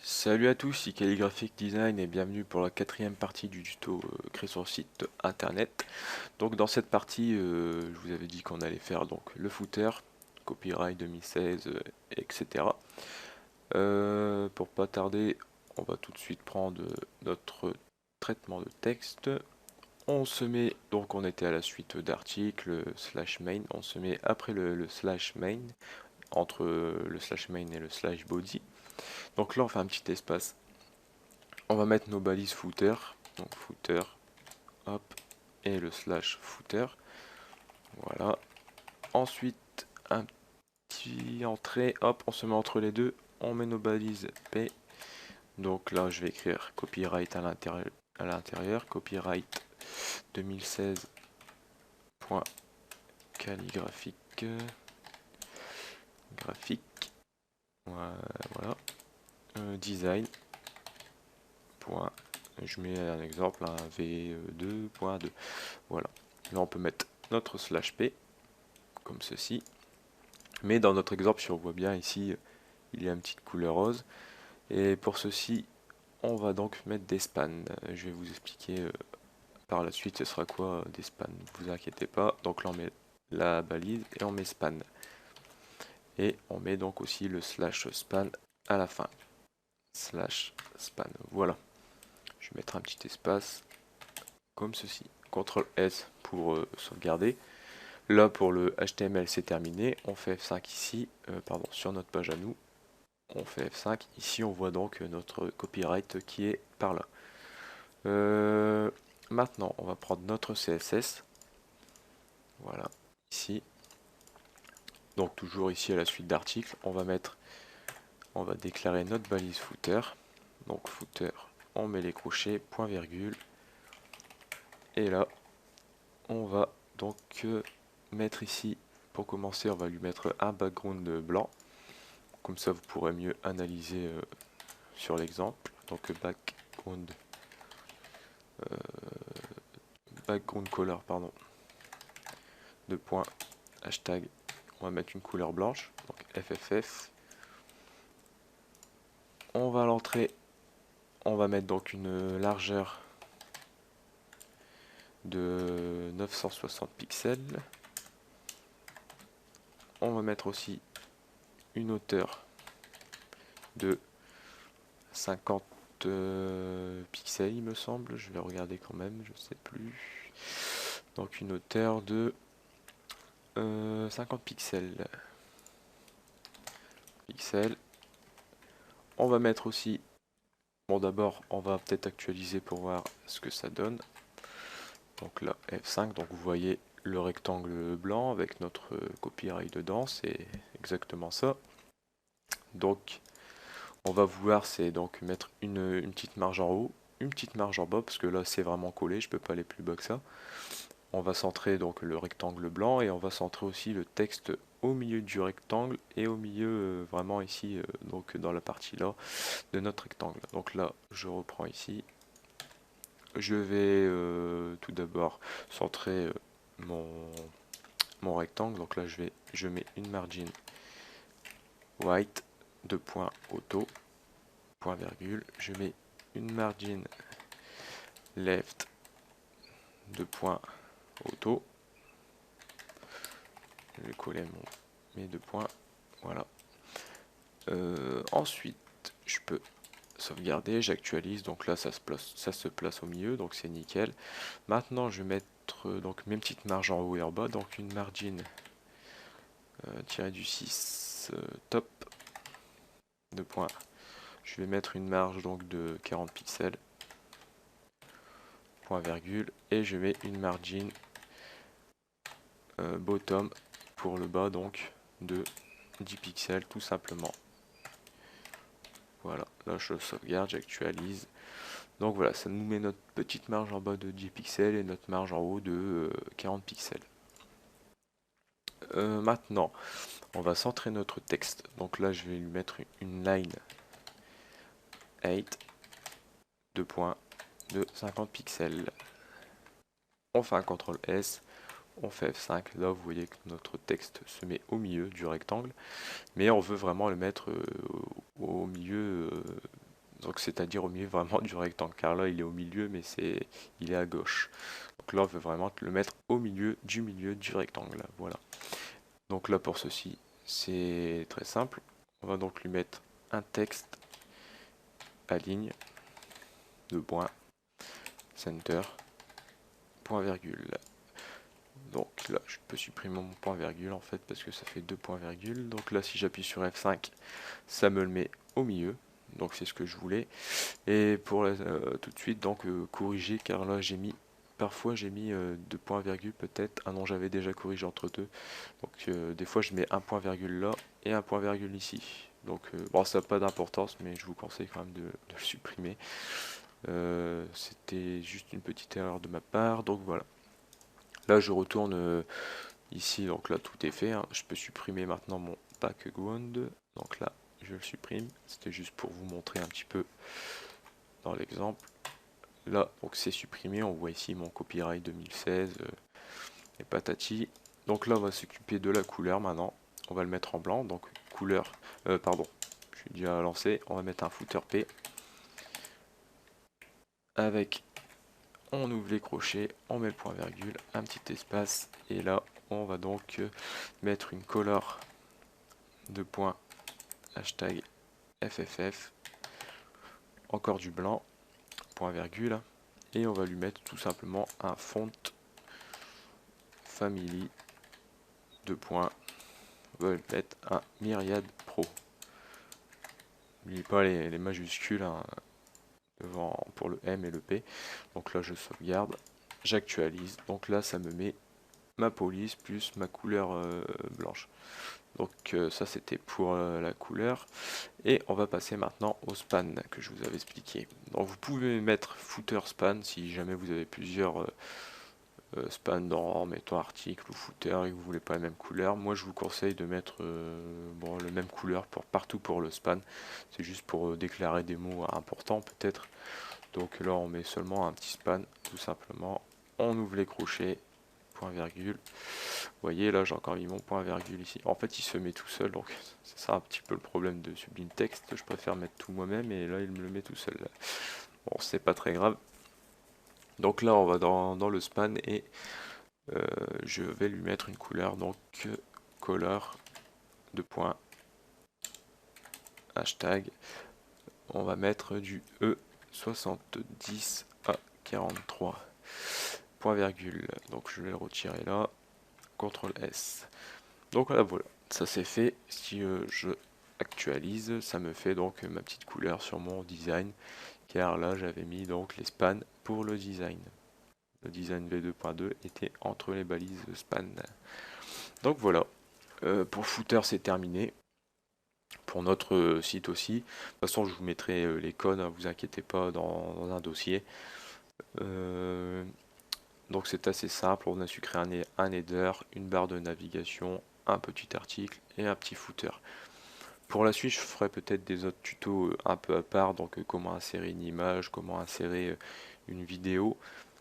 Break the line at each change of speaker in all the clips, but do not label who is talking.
Salut à tous, ici Calligraphic Design et bienvenue pour la quatrième partie du tuto créer son site internet. Donc dans cette partie, je vous avais dit qu'on allait faire donc le footer, copyright 2016, etc. Pour pas tarder, on va tout de suite prendre notre traitement de texte. On se met, donc on était à la suite d'articles, slash main, on se met après le slash main, entre le slash main et le slash body. Donc là on fait un petit espace. On va mettre nos balises footer, donc footer, hop, et le slash footer, voilà. Ensuite, un petit entrée, hop, on se met entre les deux, on met nos balises P. Donc là, je vais écrire copyright à l'intérieur, copyright 2016.calligraphique, graphique, voilà, design. Je mets un exemple, un V2.2. Voilà. Là, on peut mettre notre slash P, comme ceci. Mais dans notre exemple, si on voit bien ici, il y a une petite couleur rose. Et pour ceci, on va donc mettre des spans. Je vais vous expliquer par la suite ce sera quoi des spans. Ne vous inquiétez pas. Donc là, on met la balise et on met span. Et on met donc aussi le slash span à la fin. Slash span. Voilà. Je vais mettre un petit espace comme ceci. CTRL S pour sauvegarder. Là pour le HTML c'est terminé, on fait F5 ici, pardon, sur notre page à nous, on fait F5, ici on voit donc notre copyright qui est par là. Maintenant on va prendre notre CSS, voilà, ici, donc toujours ici à la suite d'articles, on va déclarer notre balise footer, donc footer, on met les crochets, point virgule, et là on va donc mettre ici, pour commencer on va lui mettre un background blanc, comme ça vous pourrez mieux analyser sur l'exemple. Donc background color, pardon, deux points, hashtag, on va mettre une couleur blanche, donc FFF. On va à l'entrée, on va mettre donc une largeur de 960 pixels. On va mettre aussi une hauteur de 50 pixels, il me semble. Je vais regarder quand même, je sais plus. Donc une hauteur de 50 pixels. On va mettre aussi, bon d'abord on va peut-être actualiser pour voir ce que ça donne. Donc là F5, donc vous voyez le rectangle blanc avec notre copyright dedans, c'est exactement ça. Donc on va vouloir c'est donc mettre une petite marge en haut, une petite marge en bas parce que là c'est vraiment collé, je peux pas aller plus bas que ça. On va centrer donc le rectangle blanc et on va centrer aussi le texte au milieu du rectangle et au milieu vraiment ici donc dans la partie là de notre rectangle. Donc là je reprends ici, je vais tout d'abord centrer mon, mon rectangle. Donc là je mets une margin white, deux points auto, point virgule, je mets une margin left, deux points auto, je vais coller mes deux points, voilà. Ensuite je peux sauvegarder, j'actualise, donc là ça se place au milieu, donc c'est nickel. Maintenant je vais mettre donc mes petites marges en haut et en bas, donc une margin tiré du 6 top, deux points. Je vais mettre une marge donc de 40 pixels, point virgule, et je mets une margin bottom pour le bas donc de 10 pixels tout simplement. Voilà, là je sauvegarde, j'actualise. Donc voilà, ça nous met notre petite marge en bas de 10 pixels et notre marge en haut de 40 pixels. Maintenant, on va centrer notre texte. Donc là, je vais lui mettre une line 8, deux points, de 50 pixels. On fait un CTRL S, on fait F5. Là, vous voyez que notre texte se met au milieu du rectangle, mais on veut vraiment le mettre au milieu donc c'est-à-dire au milieu vraiment du rectangle, car là il est au milieu, mais il est à gauche. Donc là on veut vraiment le mettre au milieu du rectangle, voilà. Donc là pour ceci, c'est très simple. On va donc lui mettre un texte à ligne, de point, center, point virgule. Donc là, je peux supprimer mon point virgule en fait parce que ça fait deux points virgule. Donc là, si j'appuie sur F5, ça me le met au milieu. Donc c'est ce que je voulais. Et pour tout de suite, donc corriger, car là parfois j'ai mis deux points virgule peut-être. Ah non, j'avais déjà corrigé entre deux. Donc des fois je mets un point virgule là et un point virgule ici. Donc bon, ça n'a pas d'importance, mais je vous conseille quand même de le supprimer. C'était juste une petite erreur de ma part. Donc voilà. Là, je retourne ici, donc là tout est fait, hein. Je peux supprimer maintenant mon background. Donc là, je le supprime. C'était juste pour vous montrer un petit peu dans l'exemple. Là, donc c'est supprimé. On voit ici mon copyright 2016 et patati. Donc là, on va s'occuper de la couleur maintenant. On va le mettre en blanc. Donc couleur, pardon, je suis déjà lancé. On va mettre un footer P avec. On ouvre les crochets, on met le point virgule, un petit espace, et là on va donc mettre une color de point hashtag FFF, encore du blanc, point virgule, et on va lui mettre tout simplement un font family de points, on va lui mettre un Myriad Pro. N'oubliez pas les majuscules hein, devant pour le M et le P. Donc là je sauvegarde, j'actualise, donc là ça me met ma police plus ma couleur blanche. Donc ça c'était pour la couleur. Et on va passer maintenant au span que je vous avais expliqué. Donc vous pouvez mettre footer span si jamais vous avez plusieurs span dans, mettons article ou footer et que vous voulez pas la même couleur. Moi je vous conseille de mettre bon, la même couleur pour partout pour le span. C'est juste pour déclarer des mots importants peut-être. Donc là on met seulement un petit span tout simplement. On ouvre les crochets, point virgule. Vous voyez là j'ai encore mis mon point virgule ici. En fait il se met tout seul, donc c'est ça un petit peu le problème de Sublime Text. Je préfère mettre tout moi-même et là il me le met tout seul. Bon c'est pas très grave. Donc là on va dans le span et je vais lui mettre une couleur, donc color de point hashtag. On va mettre du E70 à 43 point virgule. Donc je vais le retirer là. CTRL S. Donc voilà, ça c'est fait. Si je actualise, ça me fait donc ma petite couleur sur mon design, car là j'avais mis donc les spans pour le design. Le design V2.2 était entre les balises span. Donc voilà, pour footer c'est terminé. Pour notre site aussi. De toute façon, je vous mettrai les codes, hein, vous inquiétez pas, dans un dossier. Donc c'est assez simple, on a su créer un header, une barre de navigation, un petit article et un petit footer. Pour la suite, je ferai peut-être des autres tutos un peu à part, donc comment insérer une image, comment insérer une vidéo,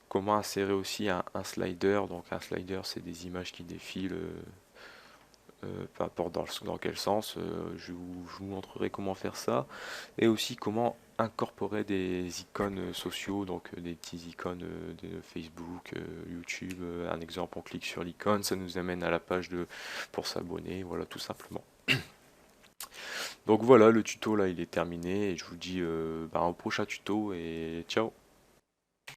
comment insérer aussi un slider. Donc un slider, c'est des images qui défilent, peu importe dans quel sens. Je vous montrerai comment faire ça, et aussi comment incorporer des icônes sociaux, donc des petits icônes de Facebook, YouTube. Un exemple, on clique sur l'icône, ça nous amène à la page pour s'abonner, voilà tout simplement. Donc voilà, le tuto là il est terminé et je vous dis au prochain tuto et ciao.